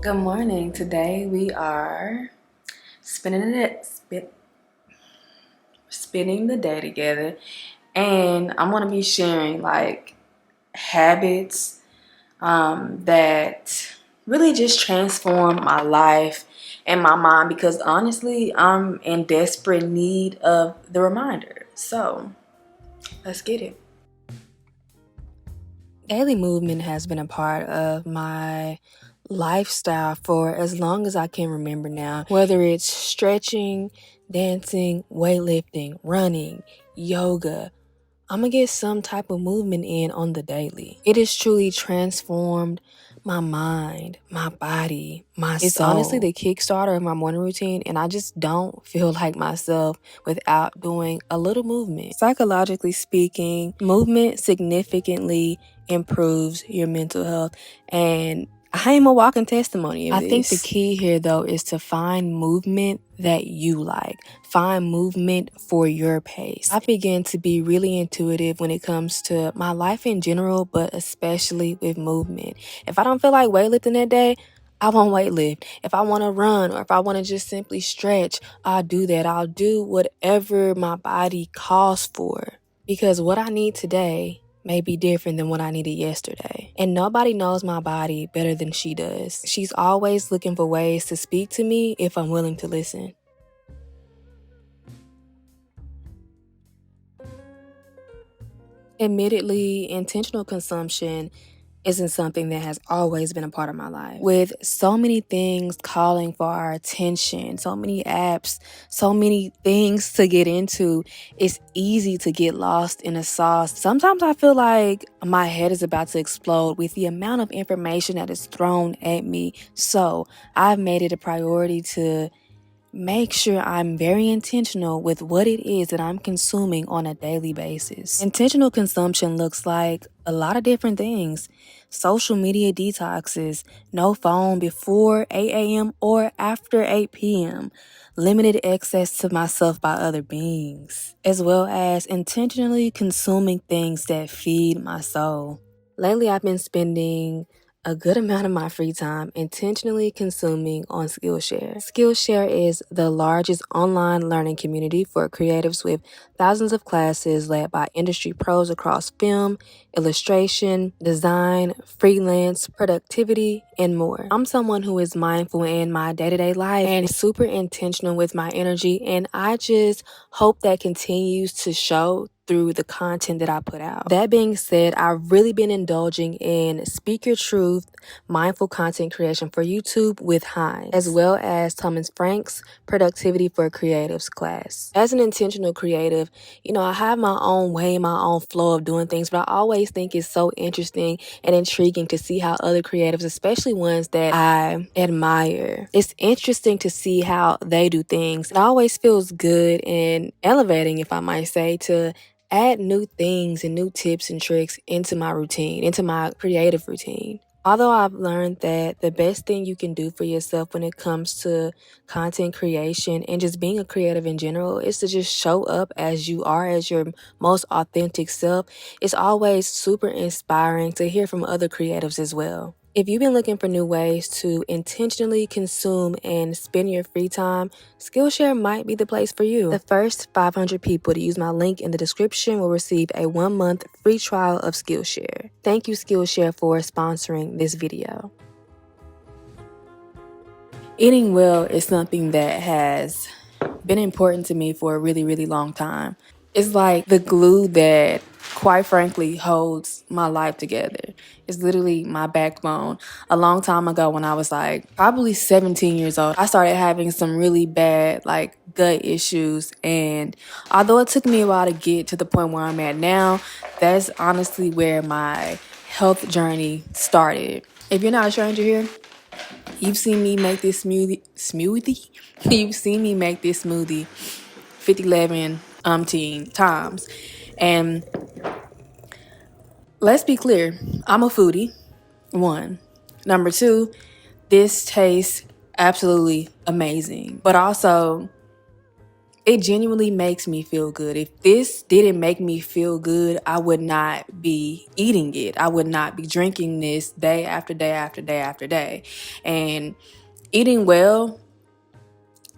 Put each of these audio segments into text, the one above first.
Good morning. Today we are spending the day together, and I'm gonna be sharing like habits that really just transform my life and my mind. Because honestly, I'm in desperate need of the reminder. So let's get it. Daily movement has been a part of my lifestyle for as long as I can remember now. Whether it's stretching, dancing, weightlifting, running, yoga, I'm gonna get some type of movement in on the daily. It has truly transformed my mind, my body, my soul. It's honestly the kickstarter of my morning routine, and I just don't feel like myself without doing a little movement. Psychologically speaking, movement significantly improves your mental health, and I am a walking testimony of this. I think the key here, though, is to find movement that you like. Find movement for your pace. I began to be really intuitive when it comes to my life in general, but especially with movement. If I don't feel like weightlifting that day, I won't weightlift. If I want to run or if I want to just simply stretch, I'll do that. I'll do whatever my body calls for. Because what I need today may be different than what I needed yesterday. And nobody knows my body better than she does. She's always looking for ways to speak to me if I'm willing to listen. Admittedly, intentional consumption isn't something that has always been a part of my life. With so many things calling for our attention, so many apps, so many things to get into, it's easy to get lost in a sauce. Sometimes I feel like my head is about to explode with the amount of information that is thrown at me. So I've made it a priority to make sure I'm very intentional with what it is that I'm consuming on a daily basis. Intentional consumption looks like a lot of different things. Social media detoxes, no phone before 8 a.m. or after 8 p.m., limited access to myself by other beings, as well as intentionally consuming things that feed my soul. Lately, I've been spending a good amount of my free time intentionally consuming on Skillshare. Skillshare is the largest online learning community for creatives with thousands of classes led by industry pros across film, illustration, design, freelance, productivity, and more. I'm someone who is mindful in my day-to-day life and super intentional with my energy, and I just hope that continues to show through the content that I put out. That being said, I've really been indulging in Speak Your Truth, mindful content creation for YouTube with Hines, as well as Thomas Frank's Productivity for Creatives class. As an intentional creative, I have my own way, my own flow of doing things, but I always think it's so interesting and intriguing to see how other creatives, especially ones that I admire, it's interesting to see how they do things. It always feels good and elevating, if I might say, to add new things and new tips and tricks into my routine, into my creative routine. Although I've learned that the best thing you can do for yourself when it comes to content creation and just being a creative in general is to just show up as you are, as your most authentic self. It's always super inspiring to hear from other creatives as well. If you've been looking for new ways to intentionally consume and spend your free time, Skillshare might be the place for you. The first 500 people to use my link in the description will receive a 1-month free trial of Skillshare. Thank you, Skillshare, for sponsoring this video. Eating well is something that has been important to me for a really, really long time. It's like the glue that, quite frankly, holds my life together. It's literally my backbone. A long time ago, when I was probably 17 years old, I started having some really bad gut issues. And although it took me a while to get to the point where I'm at now, that's honestly where my health journey started. If you're not a stranger here, you've seen me make this smoothie. You've seen me make this smoothie 50, 11 times. And let's be clear, I'm a foodie, 1. Number 2, this tastes absolutely amazing. But also, it genuinely makes me feel good. If this didn't make me feel good, I would not be eating it. I would not be drinking this day after day after day after day. And eating well,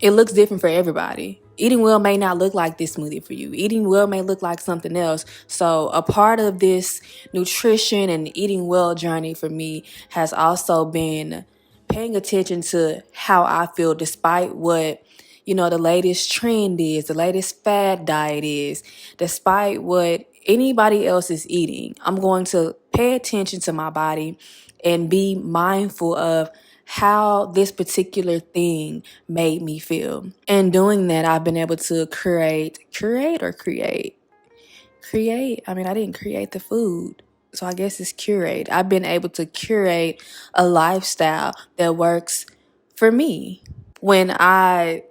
it looks different for everybody. Eating well may not look like this smoothie for you. Eating well may look like something else. So, a part of this nutrition and eating well journey for me has also been paying attention to how I feel despite what, the latest trend is, the latest fad diet is, despite what anybody else is eating. I'm going to pay attention to my body and be mindful of how this particular thing made me feel. And doing that, I've been able to create. I mean, I didn't create the food. So I guess it's curate. I've been able to curate a lifestyle that works for me. When I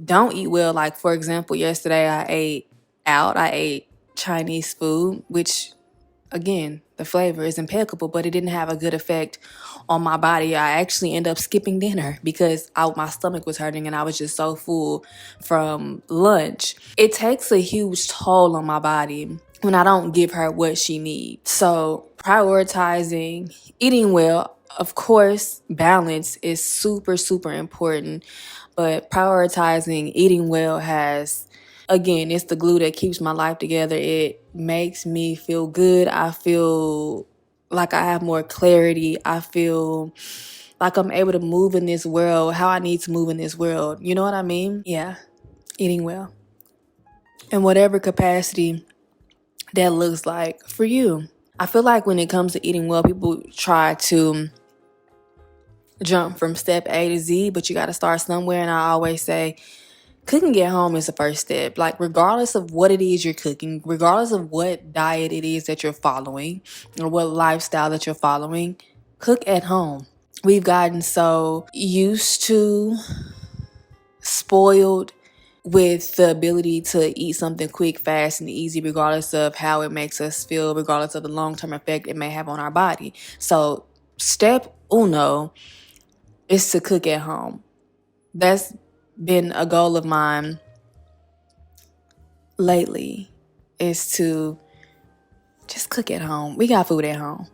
don't eat well, like for example, yesterday I ate out. I ate Chinese food, which again, the flavor is impeccable, but it didn't have a good effect on my body. I actually ended up skipping dinner because my stomach was hurting and I was just so full from lunch. It takes a huge toll on my body when I don't give her what she needs. So, prioritizing eating well, of course, balance is super, super important, but prioritizing eating well has, again, it's the glue that keeps my life together. It makes me feel good. I feel like I have more clarity. I feel like I'm able to move in this world how I need to move in this world. You know what I mean? Yeah, eating well. In whatever capacity that looks like for you. I feel like when it comes to eating well, people try to jump from step A to Z, but you got to start somewhere. And I always say, cooking at home is the first step. Like, regardless of what it is you're cooking, regardless of what diet it is that you're following or what lifestyle that you're following, cook at home. We've gotten so used to, spoiled with the ability to eat something quick, fast, and easy, regardless of how it makes us feel, regardless of the long-term effect it may have on our body. So, step uno is to cook at home. That's been a goal of mine lately, is to just cook at home. We got food at home.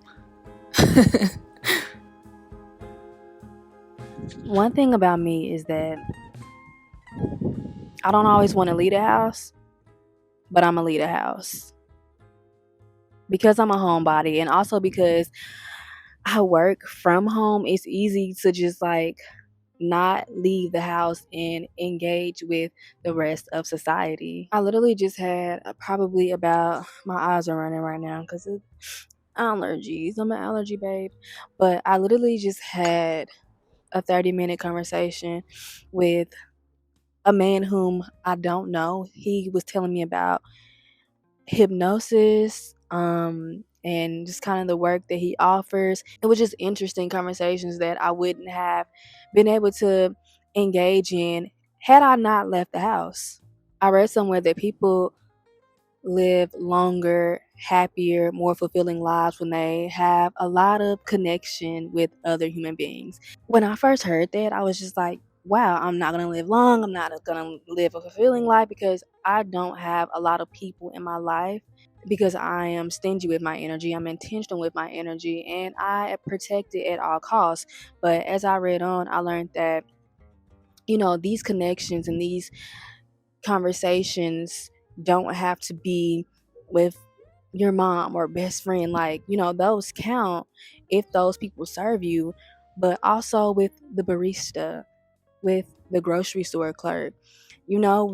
One thing about me is that I don't always want to leave the house, but I'm going to leave the house. Because I'm a homebody and also because I work from home, it's easy to just not leave the house and engage with the rest of society. I literally just had probably about, my eyes are running right now because of allergies. I'm an allergy babe. But I literally just had a 30-minute conversation with a man whom I don't know. He was telling me about hypnosis, and just kind of the work that he offers. It was just interesting conversations that I wouldn't have been able to engage in had I not left the house. I read somewhere that people live longer, happier, more fulfilling lives when they have a lot of connection with other human beings. When I first heard that, I was just like, wow, I'm not going to live long. I'm not going to live a fulfilling life because I don't have a lot of people in my life, because I am stingy with my energy. I'm intentional with my energy and I protect it at all costs. But as I read on, I learned that, these connections and these conversations don't have to be with your mom or best friend. Like, those count if those people serve you, but also with the barista, with the grocery store clerk,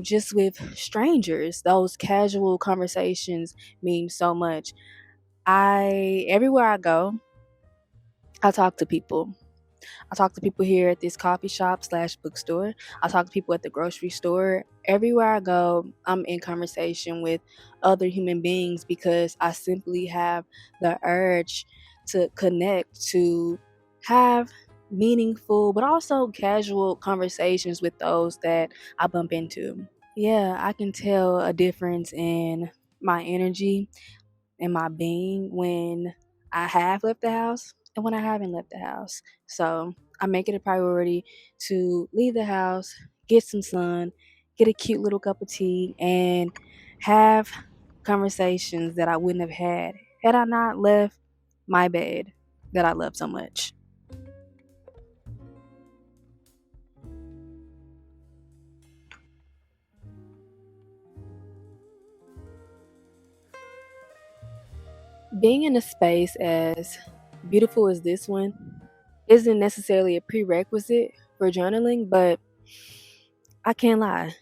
just with strangers. Those casual conversations mean so much. Everywhere I go, I talk to people. I talk to people here at this coffee shop slash bookstore. I talk to people at the grocery store. Everywhere I go, I'm in conversation with other human beings because I simply have the urge to connect, to have meaningful but also casual conversations with those that I bump into. Yeah, I can tell a difference in my energy and my being when I have left the house and when I haven't left the house. So I make it a priority to leave the house, get some sun, get a cute little cup of tea, and have conversations that I wouldn't have had I not left my bed that I love so much. Being in a space as beautiful as this one isn't necessarily a prerequisite for journaling, but I can't lie.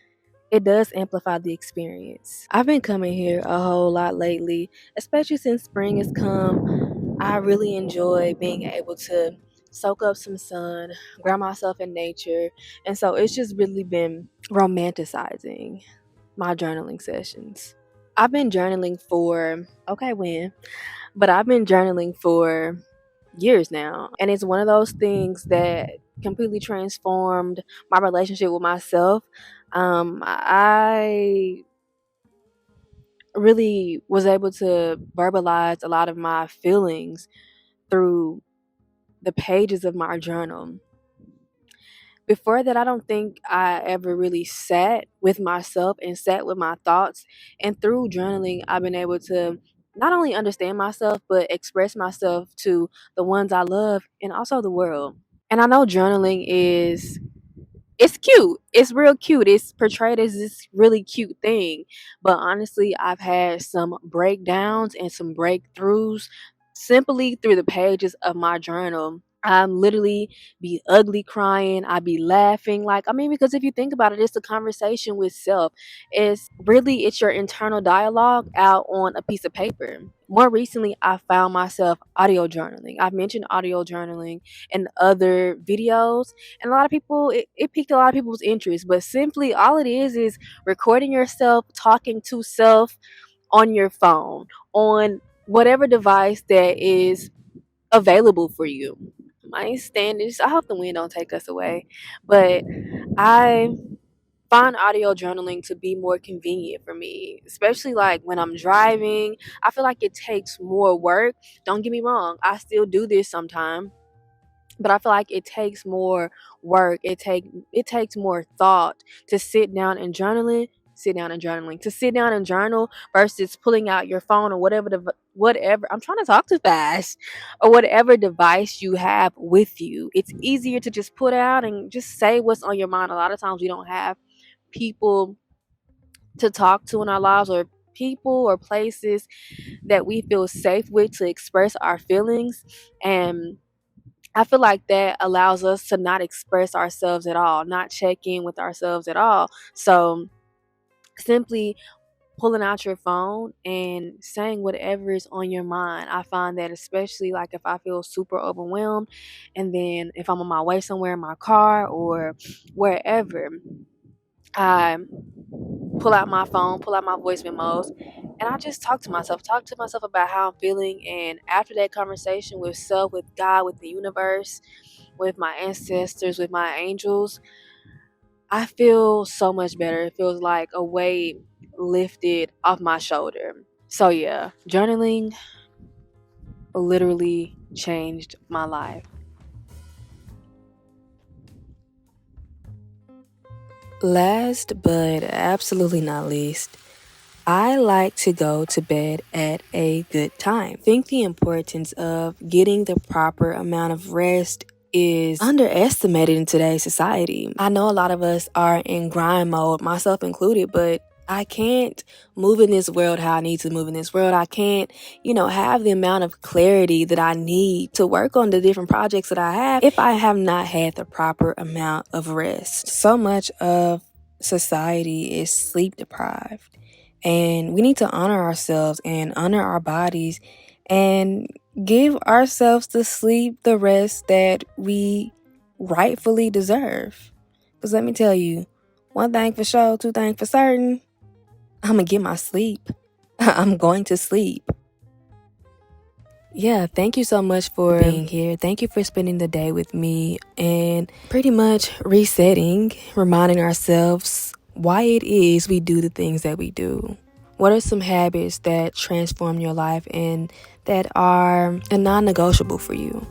It does amplify the experience. I've been coming here a whole lot lately, especially since spring has come. I really enjoy being able to soak up some sun, ground myself in nature, and so it's just really been romanticizing my journaling sessions. I've been journaling for, okay, when? But I've been journaling for years now. And it's one of those things that completely transformed my relationship with myself. I really was able to verbalize a lot of my feelings through the pages of my journal. Before that, I don't think I ever really sat with myself and sat with my thoughts. And through journaling, I've been able to not only understand myself, but express myself to the ones I love and also the world. And I know journaling is it's cute. It's real cute. It's portrayed as this really cute thing. But honestly, I've had some breakdowns and some breakthroughs simply through the pages of my journal. I'm literally be ugly crying. I be laughing. Because if you think about it, it's a conversation with self. It's your internal dialogue out on a piece of paper. More recently, I found myself audio journaling. I've mentioned audio journaling in other videos, and a lot of people, it piqued a lot of people's interest. But simply, all it is recording yourself talking to self on your phone, on whatever device that is available for you. My standards. I hope the wind don't take us away, but I find audio journaling to be more convenient for me, especially like when I'm driving. I feel like it takes more work. Don't get me wrong, I still do this sometimes, but I feel like it takes more work. It takes more thought to sit down and journal versus pulling out your phone or whatever. I'm trying to talk too fast, or whatever device you have with you. It's easier to just put out and just say what's on your mind. A lot of times we don't have people to talk to in our lives, or people or places that we feel safe with to express our feelings. And I feel like that allows us to not express ourselves at all, not check in with ourselves at all. So simply pulling out your phone and saying whatever is on your mind. I find that especially like if I feel super overwhelmed, and then if I'm on my way somewhere in my car or wherever, I pull out my phone, pull out my voice memos, and I just talk to myself about how I'm feeling. And after that conversation with self, with God, with the universe, with my ancestors, with my angels, I feel so much better. It feels like a weight lifted off my shoulder. So, yeah, journaling literally changed my life. Last but absolutely not least, I like to go to bed at a good time. I think the importance of getting the proper amount of rest is underestimated in today's society. I know a lot of us are in grind mode, myself included, but I can't move in this world how I need to move in this world. I can't, have the amount of clarity that I need to work on the different projects that I have if I have not had the proper amount of rest. So much of society is sleep deprived, and we need to honor ourselves and honor our bodies and give ourselves the sleep, the rest that we rightfully deserve. Because let me tell you, one thing for sure, two things for certain, I'm going to get my sleep. I'm going to sleep. Yeah, thank you so much for being here. Thank you for spending the day with me and pretty much resetting, reminding ourselves why it is we do the things that we do. What are some habits that transform your life and that are a non-negotiable for you?